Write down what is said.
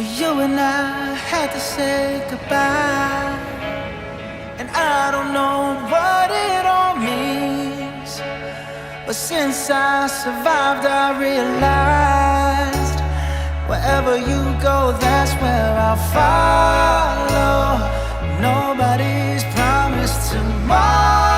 You and I had to say goodbye, and I don't know what it all means, but since I survived I realized wherever you go, that's where I'll follow. Nobody's promised tomorrow.